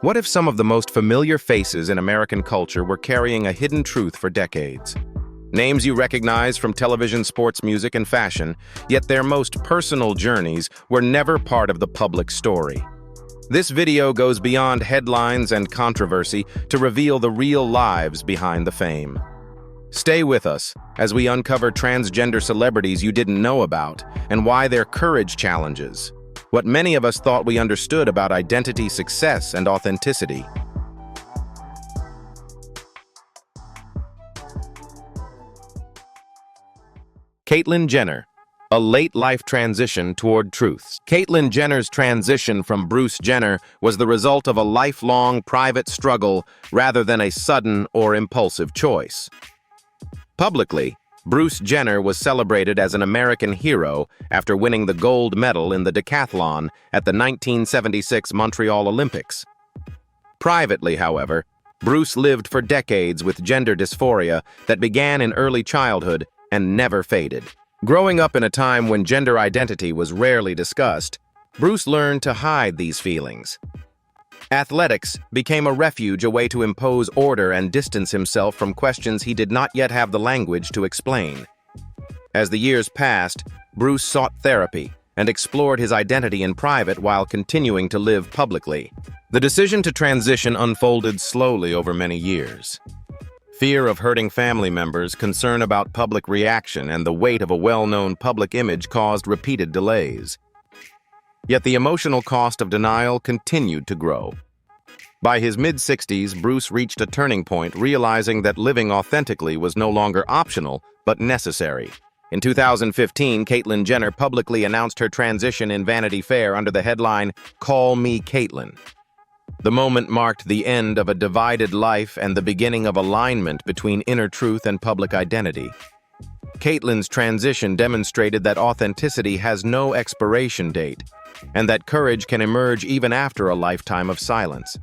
What if some of the most familiar faces in American culture were carrying a hidden truth for decades? Names you recognize from television, sports, music, and fashion, yet their most personal journeys were never part of the public story. This video goes beyond headlines and controversy to reveal the real lives behind the fame. Stay with us as we uncover transgender celebrities you didn't know about and why their courage challenges what many of us thought we understood about identity, success, and authenticity. Caitlyn Jenner, a late-life transition toward truths. Caitlyn Jenner's transition from Bruce Jenner was the result of a lifelong private struggle rather than a sudden or impulsive choice. Publicly, Bruce Jenner was celebrated as an American hero after winning the gold medal in the decathlon at the 1976 Montreal Olympics. Privately, however, Bruce lived for decades with gender dysphoria that began in early childhood and never faded. Growing up in a time when gender identity was rarely discussed, Bruce learned to hide these feelings. Athletics became a refuge, a way to impose order and distance himself from questions he did not yet have the language to explain. As the years passed, Bruce sought therapy and explored his identity in private while continuing to live publicly. The decision to transition unfolded slowly over many years. Fear of hurting family members, concern about public reaction, and the weight of a well-known public image caused repeated delays. Yet the emotional cost of denial continued to grow. By his mid-60s, Bruce reached a turning point, realizing that living authentically was no longer optional, but necessary. In 2015, Caitlyn Jenner publicly announced her transition in Vanity Fair under the headline, "Call Me Caitlyn." The moment marked the end of a divided life and the beginning of alignment between inner truth and public identity. Caitlyn's transition demonstrated that authenticity has no expiration date, and that courage can emerge even after a lifetime of silence.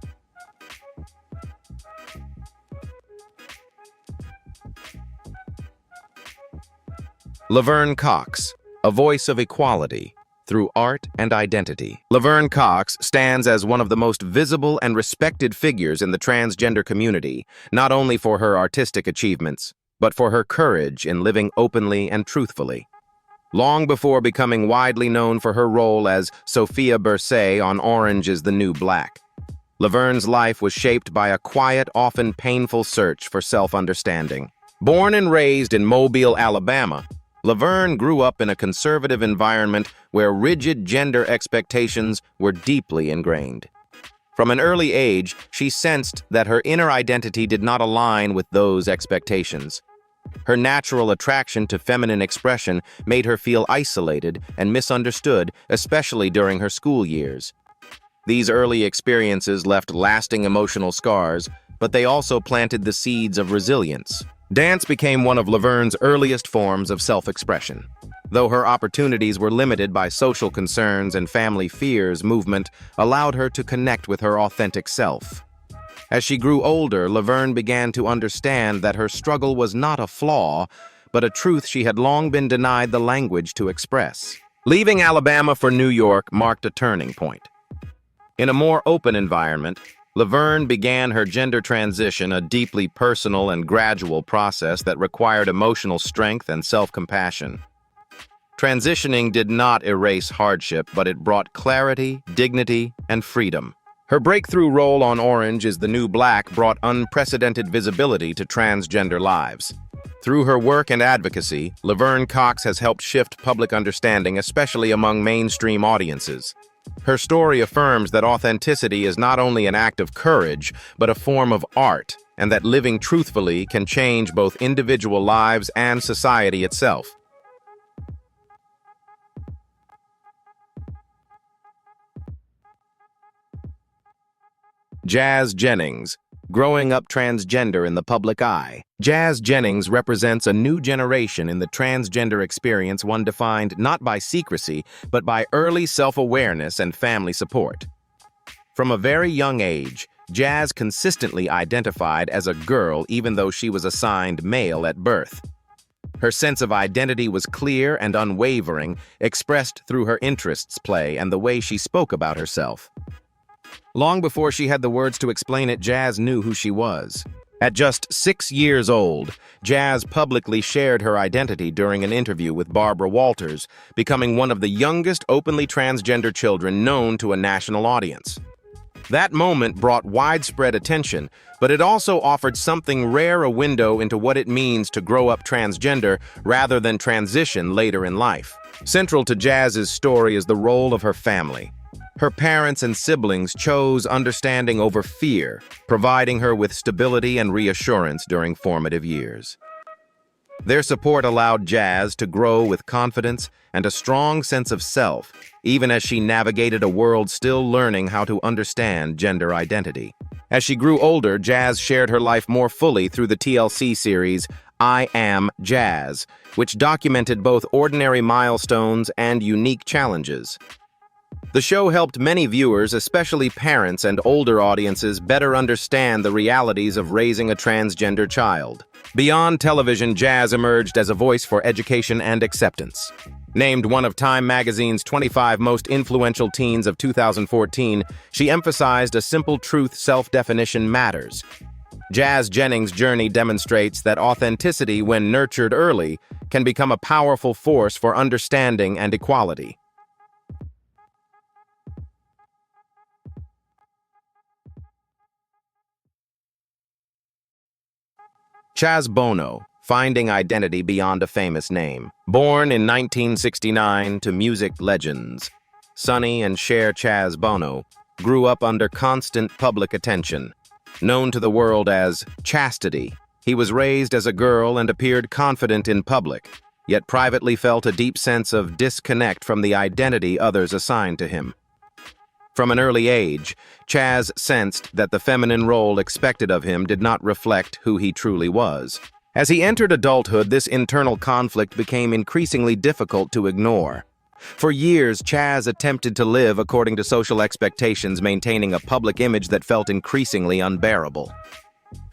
Laverne Cox, a voice of equality through art and identity. Laverne Cox stands as one of the most visible and respected figures in the transgender community, not only for her artistic achievements, but for her courage in living openly and truthfully. Long before becoming widely known for her role as Sophia Bursay on Orange is the New Black, Laverne's life was shaped by a quiet, often painful search for self-understanding. Born and raised in Mobile, Alabama, Laverne grew up in a conservative environment where rigid gender expectations were deeply ingrained. From an early age, she sensed that her inner identity did not align with those expectations. Her natural attraction to feminine expression made her feel isolated and misunderstood, especially during her school years. These early experiences left lasting emotional scars, but they also planted the seeds of resilience. Dance became one of Laverne's earliest forms of self-expression. Though her opportunities were limited by social concerns and family fears, movement allowed her to connect with her authentic self. As she grew older, Laverne began to understand that her struggle was not a flaw, but a truth she had long been denied the language to express. Leaving Alabama for New York marked a turning point. In a more open environment, Laverne began her gender transition, a deeply personal and gradual process that required emotional strength and self-compassion. Transitioning did not erase hardship, but it brought clarity, dignity, and freedom. Her breakthrough role on Orange is the New Black brought unprecedented visibility to transgender lives. Through her work and advocacy, Laverne Cox has helped shift public understanding, especially among mainstream audiences. Her story affirms that authenticity is not only an act of courage, but a form of art, and that living truthfully can change both individual lives and society itself. Jazz Jennings, growing up transgender in the public eye. Jazz Jennings represents a new generation in the transgender experience, one defined not by secrecy, but by early self-awareness and family support. From a very young age, Jazz consistently identified as a girl even though she was assigned male at birth. Her sense of identity was clear and unwavering, expressed through her interests, play, and the way she spoke about herself. Long before she had the words to explain it, Jazz knew who she was. At just 6 years old, Jazz publicly shared her identity during an interview with Barbara Walters, becoming one of the youngest openly transgender children known to a national audience. That moment brought widespread attention, but it also offered something rare: a window into what it means to grow up transgender rather than transition later in life. Central to Jazz's story is the role of her family. Her parents and siblings chose understanding over fear, providing her with stability and reassurance during formative years. Their support allowed Jazz to grow with confidence and a strong sense of self, even as she navigated a world still learning how to understand gender identity. As she grew older, Jazz shared her life more fully through the TLC series I Am Jazz, which documented both ordinary milestones and unique challenges. The show helped many viewers, especially parents and older audiences, better understand the realities of raising a transgender child. Beyond television, Jazz emerged as a voice for education and acceptance. Named one of Time magazine's 25 most influential teens of 2014, she emphasized a simple truth: self-definition matters. Jazz Jennings' journey demonstrates that authenticity, when nurtured early, can become a powerful force for understanding and equality. Chaz Bono, finding identity beyond a famous name. Born in 1969 to music legends, Sonny and Cher Chaz Bono grew up under constant public attention. Known to the world as Chastity, he was raised as a girl and appeared confident in public, yet privately felt a deep sense of disconnect from the identity others assigned to him. From an early age, Chaz sensed that the feminine role expected of him did not reflect who he truly was. As he entered adulthood, this internal conflict became increasingly difficult to ignore. For years, Chaz attempted to live according to social expectations, maintaining a public image that felt increasingly unbearable.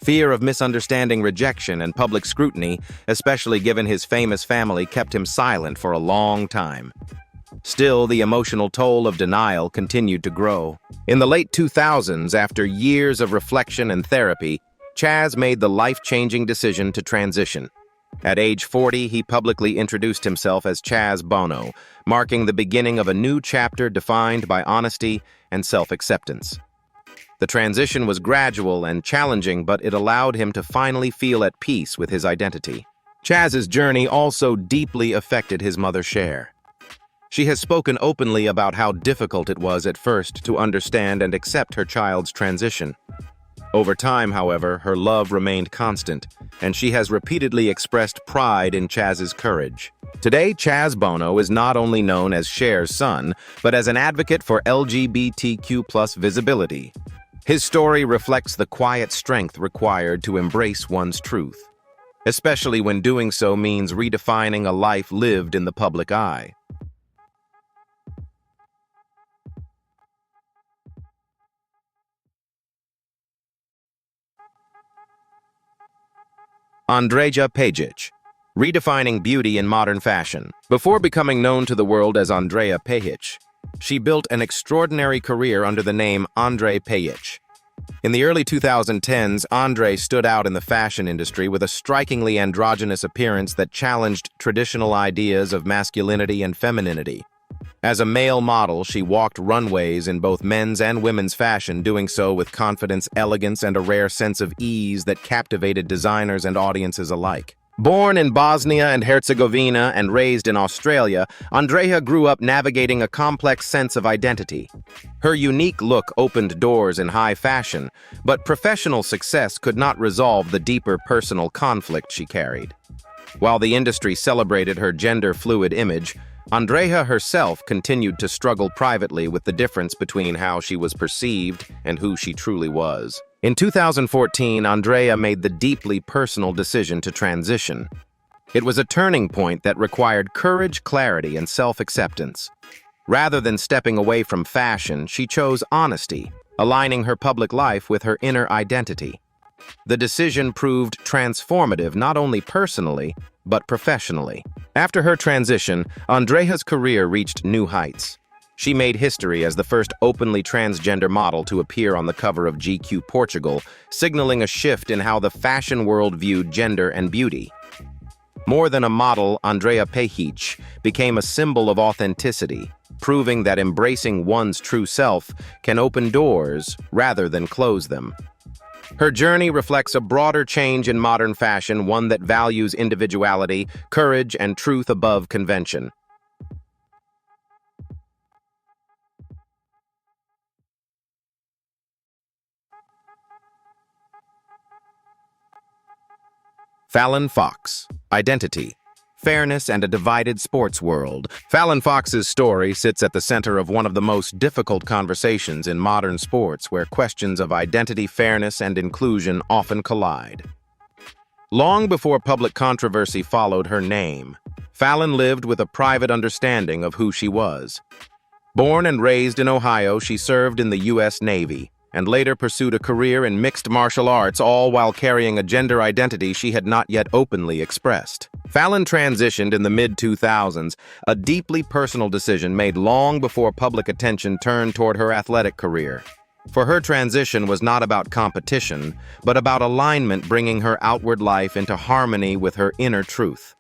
Fear of misunderstanding, rejection, and public scrutiny, especially given his famous family, kept him silent for a long time. Still, the emotional toll of denial continued to grow. In the late 2000s, after years of reflection and therapy, Chaz made the life-changing decision to transition. At age 40, he publicly introduced himself as Chaz Bono, marking the beginning of a new chapter defined by honesty and self-acceptance. The transition was gradual and challenging, but it allowed him to finally feel at peace with his identity. Chaz's journey also deeply affected his mother, Cher. She has spoken openly about how difficult it was at first to understand and accept her child's transition. Over time, however, her love remained constant, and she has repeatedly expressed pride in Chaz's courage. Today, Chaz Bono is not only known as Cher's son, but as an advocate for LGBTQ+ visibility. His story reflects the quiet strength required to embrace one's truth, especially when doing so means redefining a life lived in the public eye. Andrea Pejic, redefining beauty in modern fashion. Before becoming known to the world as Andrea Pejic, she built an extraordinary career under the name Andre Pejic. In the early 2010s, Andre stood out in the fashion industry with a strikingly androgynous appearance that challenged traditional ideas of masculinity and femininity. As a male model, she walked runways in both men's and women's fashion, doing so with confidence, elegance, and a rare sense of ease that captivated designers and audiences alike. Born in Bosnia and Herzegovina and raised in Australia, Andrea grew up navigating a complex sense of identity. Her unique look opened doors in high fashion, but professional success could not resolve the deeper personal conflict she carried. While the industry celebrated her gender-fluid image, Andrea herself continued to struggle privately with the difference between how she was perceived and who she truly was. In 2014, Andrea made the deeply personal decision to transition. It was a turning point that required courage, clarity, and self-acceptance. Rather than stepping away from fashion, she chose honesty, aligning her public life with her inner identity. The decision proved transformative not only personally, but professionally. After her transition, Andrea's career reached new heights. She made history as the first openly transgender model to appear on the cover of GQ Portugal, signaling a shift in how the fashion world viewed gender and beauty. More than a model, Andrea Pajic became a symbol of authenticity, proving that embracing one's true self can open doors rather than close them. Her journey reflects a broader change in modern fashion, one that values individuality, courage, and truth above convention. Fallon Fox, Identity, Fairness and a Divided Sports World. Fallon Fox's story sits at the center of one of the most difficult conversations in modern sports, where questions of identity, fairness, and inclusion often collide. Long before public controversy followed her name, Fallon lived with a private understanding of who she was. Born and raised in Ohio, she served in the U.S. Navy and later pursued a career in mixed martial arts, all while carrying a gender identity she had not yet openly expressed. Fallon transitioned in the mid-2000s, a deeply personal decision made long before public attention turned toward her athletic career. For her, transition was not about competition, but about alignment, bringing her outward life into harmony with her inner truth.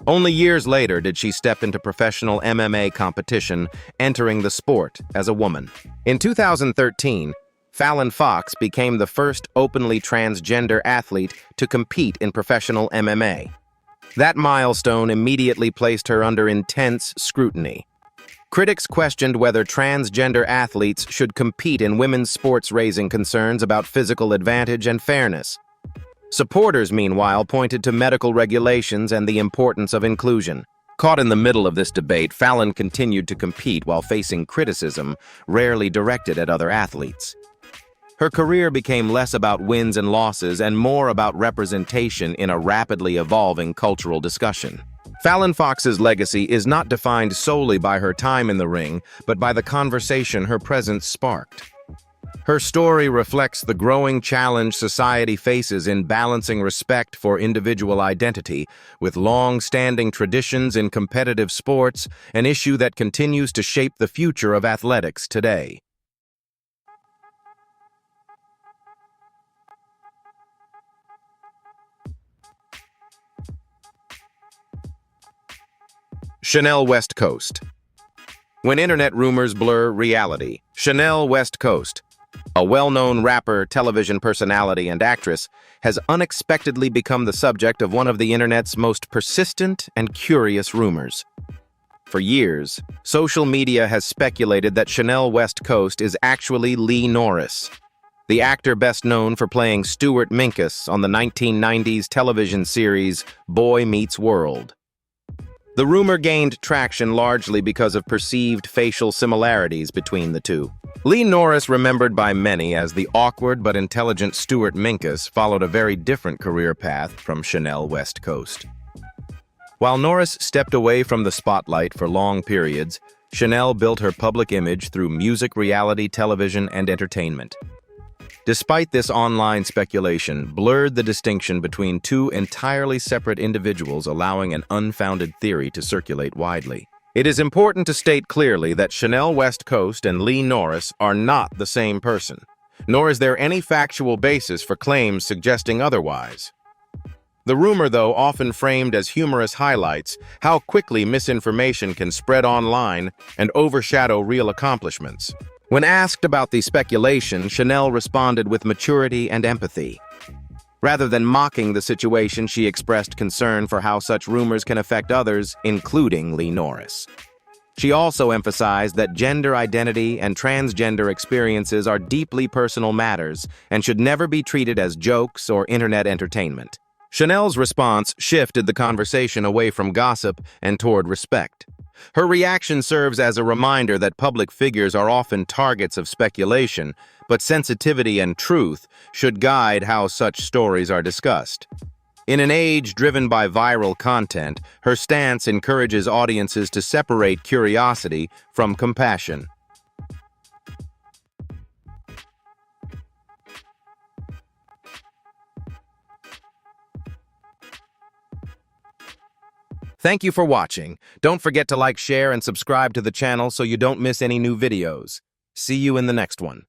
Only years later did she step into professional MMA competition, entering the sport as a woman. In 2013, Fallon Fox became the first openly transgender athlete to compete in professional MMA. That milestone immediately placed her under intense scrutiny. Critics questioned whether transgender athletes should compete in women's sports, raising concerns about physical advantage and fairness. Supporters, meanwhile, pointed to medical regulations and the importance of inclusion. Caught in the middle of this debate, Fallon continued to compete while facing criticism, rarely directed at other athletes. Her career became less about wins and losses and more about representation in a rapidly evolving cultural discussion. Fallon Fox's legacy is not defined solely by her time in the ring, but by the conversation her presence sparked. Her story reflects the growing challenge society faces in balancing respect for individual identity with long-standing traditions in competitive sports, an issue that continues to shape the future of athletics today. Chanel West Coast. When internet rumors blur reality, Chanel West Coast, a well-known rapper, television personality, and actress, has unexpectedly become the subject of one of the internet's most persistent and curious rumors. For years, social media has speculated that Chanel West Coast is actually Lee Norris, the actor best known for playing Stuart Minkus on the 1990s television series Boy Meets World. The rumor gained traction largely because of perceived facial similarities between the two. Lee Norris, remembered by many as the awkward but intelligent Stuart Minkus, followed a very different career path from Chanel West Coast. While Norris stepped away from the spotlight for long periods, Chanel built her public image through music, reality, television, and entertainment. Despite this, online speculation blurred the distinction between two entirely separate individuals, allowing an unfounded theory to circulate widely. It is important to state clearly that Chanel West Coast and Lee Norris are not the same person, nor is there any factual basis for claims suggesting otherwise. The rumor, though, often framed as humorous, highlights how quickly misinformation can spread online and overshadow real accomplishments. When asked about the speculation, Chanel responded with maturity and empathy. Rather than mocking the situation, she expressed concern for how such rumors can affect others, including Lee Norris. She also emphasized that gender identity and transgender experiences are deeply personal matters and should never be treated as jokes or internet entertainment. Chanel's response shifted the conversation away from gossip and toward respect. Her reaction serves as a reminder that public figures are often targets of speculation, but sensitivity and truth should guide how such stories are discussed. In an age driven by viral content, her stance encourages audiences to separate curiosity from compassion. Thank you for watching. Don't forget to like, share, and subscribe to the channel so you don't miss any new videos. See you in the next one.